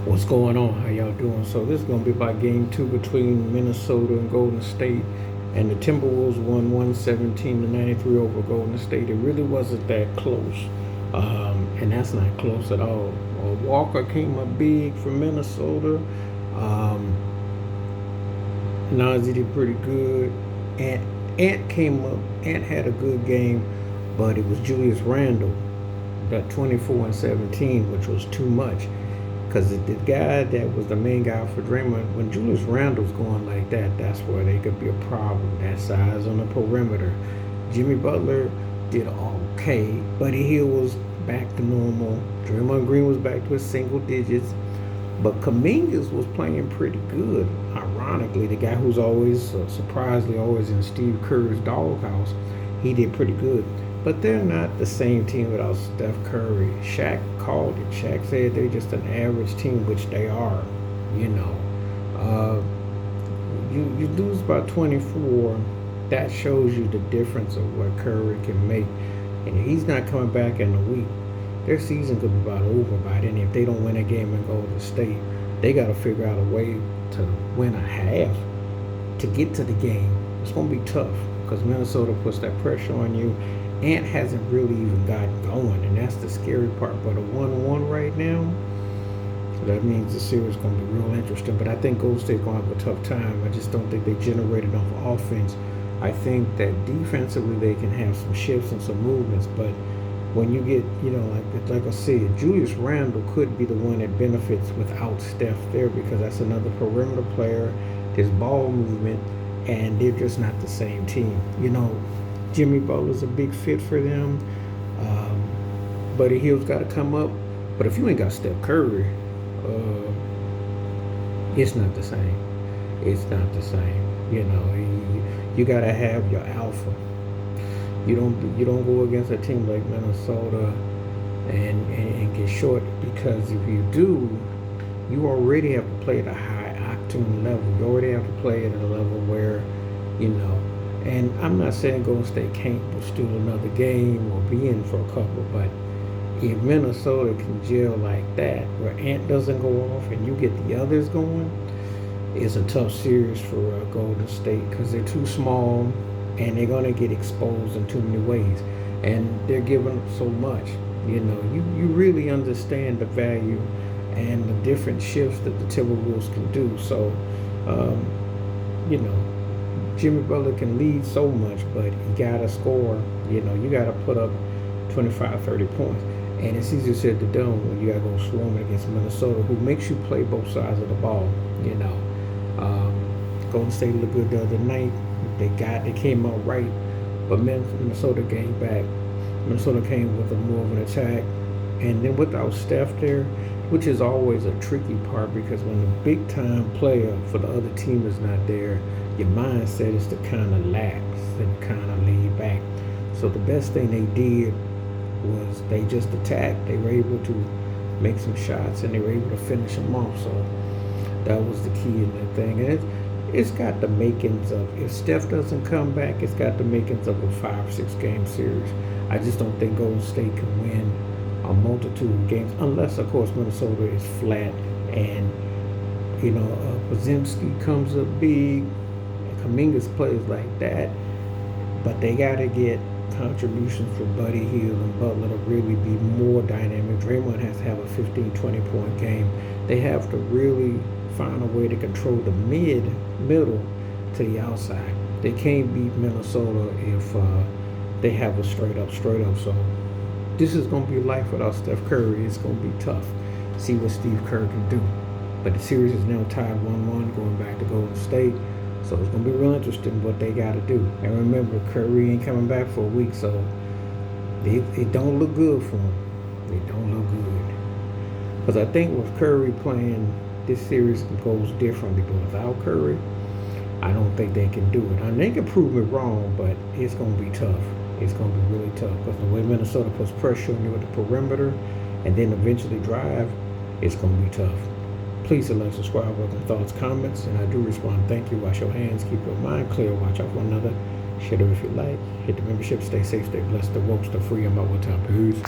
What's going on? How y'all doing? So this is gonna be about game two between Minnesota and Golden State, and the Timberwolves won 117-93 over Golden State. It really wasn't that close, and that's not close at all. Walker came up big for Minnesota. Um, Nazi did pretty good. Ant came up. Ant had a good game, but it was Julius Randle got 24 and 17, which was too much. Because the guy that was the main guy for Draymond, when Julius Randle's going like that, that's where they could be a problem. That size on the perimeter. Jimmy Butler did okay. Buddy Hield was back to normal. Draymond Green was back to his single digits. But Kumingas was playing pretty good. Ironically, the guy who's always, surprisingly, always in Steve Kerr's doghouse, he did pretty good. But they're not the same team without Steph Curry. Shaq called it. Shaq said they're just an average team, which they are. You know, you lose by 24. That shows you the difference of what Curry can make. And he's not coming back in a week. Their season could be about over by then. If they don't win a game and go to state, they got to figure out a way to win a half to get to the game. It's going to be tough because Minnesota puts that pressure on you. Ant hasn't really even gotten going, and that's the scary part. But a 1-1 right now, so that means the series is going to be real interesting. But I think Golden State's going to have a tough time. I just don't think they generate enough offense. I think that defensively they can have some shifts and some movements, but when you get, like I said, Julius Randle could be the one that benefits without Steph there because that's another perimeter player. There's ball movement, and they're just not the same team. Jimmy Butler's a big fit for them. Buddy Hield's got to come up. But if you ain't got Steph Curry, it's not the same. It's not the same. You got to have your alpha. You don't go against a team like Minnesota and get short, because if you do, you already have to play at a high octane level. You already have to play at a level where, and I'm not saying Golden State can't steal another game or be in for a couple, but if Minnesota can gel like that, where Ant doesn't go off and you get the others going, it's a tough series for Golden State because they're too small and they're going to get exposed in too many ways. And they're giving up so much. You really understand the value and the different shifts that the Timberwolves can do. So, Jimmy Butler can lead so much, but you got to score. You got to put up 25, 30 points. And it's easier said than done when you got to go swarming against Minnesota, who makes you play both sides of the ball. Golden State looked good the other night. They came out right, but Minnesota came back. Minnesota came with more of an attack, and then without Steph there, which is always a tricky part, because when the big time player for the other team is not there, your mindset is to kind of lax and kind of lay back. So the best thing they did was they just attacked. They were able to make some shots, and they were able to finish them off. So that was the key in that thing. And it's got the makings of, if Steph doesn't come back, it's got the makings of a 5-6 game series. I just don't think Golden State can win a multitude of games, unless, of course, Minnesota is flat and, Podziemski comes up big, and Kumingas plays like that. But they got to get contributions from Buddy Hield and Butler to really be more dynamic. Draymond has to have a 15, 20-point game. They have to really find a way to control the middle to the outside. They can't beat Minnesota if they have a straight up. So this is going to be life without Steph Curry. It's going to be tough. See what Steve Kerr can do. But the series is now tied 1-1 going back to Golden State. So it's going to be real interesting what they got to do. And remember, Curry ain't coming back for a week, so it don't look good for him. It don't look good. Because I think with Curry playing, this series goes differently. But without Curry, I don't think they can do it. And they can prove me wrong, but it's going to be tough. It's going to be really tough because the way Minnesota puts pressure on you at the perimeter and then eventually drive, it's going to be tough. Please like, subscribe, welcome thoughts, comments, and I do respond. Thank you. Wash your hands. Keep your mind clear. Watch out for one another. Share it if you like. Hit the membership. Stay safe. Stay blessed. The woke, stay free. I'm out with time. Peace.